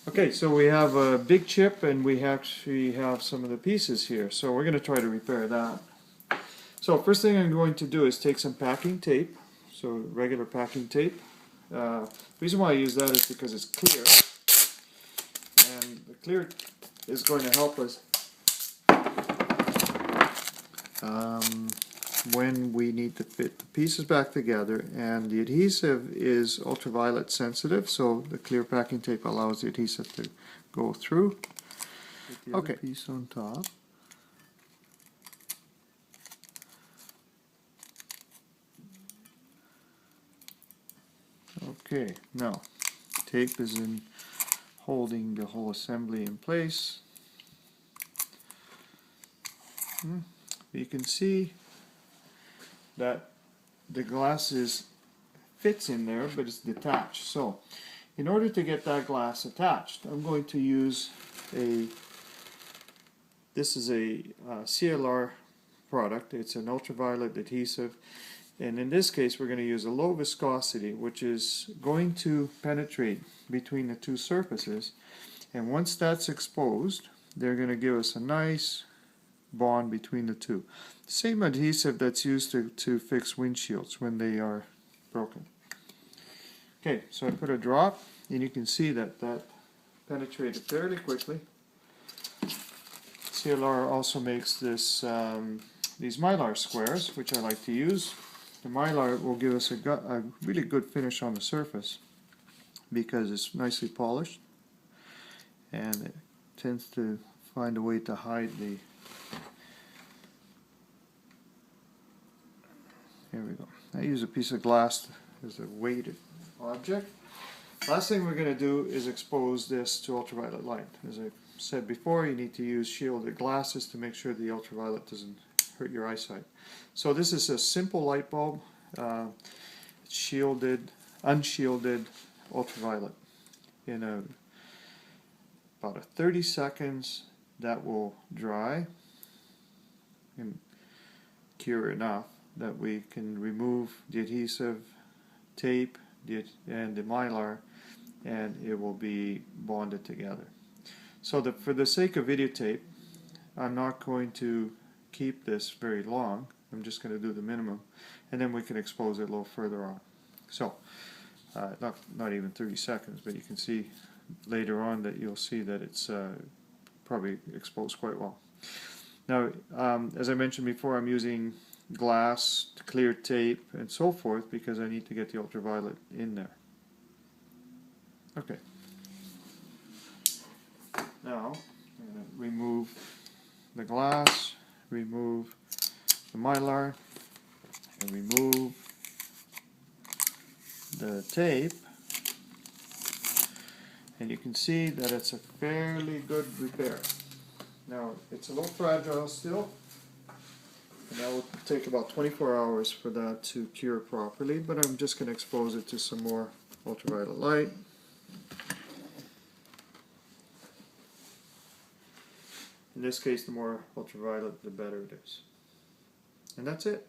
Okay, so we have a big chip and we actually have some of the pieces here. So we're going to try to repair that. So first thing I'm going to do is take some packing tape, so regular packing tape. The reason why I use that is because it's clear, and the clear is going to help us when we need to fit the pieces back together, and the adhesive is ultraviolet sensitive, so the clear packing tape allows the adhesive to go through. Put the other piece on top. Okay, now tape is in holding the whole assembly in place. You can see that the glass fits in there, but it's detached. So in order to get that glass attached, I'm going to use this is a CLR product. It's an ultraviolet adhesive, and in this case we're going to use a low viscosity, which is going to penetrate between the two surfaces, and once that's exposed, they're going to give us a nice bond between the two. Same adhesive that's used to fix windshields when they are broken. Okay, so I put a drop, and you can see that penetrated fairly quickly. CLR also makes these Mylar squares, which I like to use. The Mylar will give us a really good finish on the surface because it's nicely polished, and it tends to find a way to hide the. Here we go. I use a piece of glass as a weighted object. Last thing we're going to do is expose this to ultraviolet light. As I said before, you need to use shielded glasses to make sure the ultraviolet doesn't hurt your eyesight. So this is a simple light bulb, unshielded ultraviolet. In about 30 seconds, that will dry and cure enough that we can remove the adhesive, tape, and the Mylar, and it will be bonded together. So for the sake of videotape, I'm not going to keep this very long. I'm just going to do the minimum, and then we can expose it a little further on. So not even 30 seconds, but you can see later on that you'll see that it's probably exposed quite well. Now, as I mentioned before, I'm using glass, clear tape, and so forth because I need to get the ultraviolet in there. Okay. Now, I'm going to remove the glass, remove the Mylar, and remove the tape. And you can see that it's a fairly good repair. Now, it's a little fragile still, and that will take about 24 hours for that to cure properly, but I'm just going to expose it to some more ultraviolet light. In this case, the more ultraviolet, the better it is. And that's it.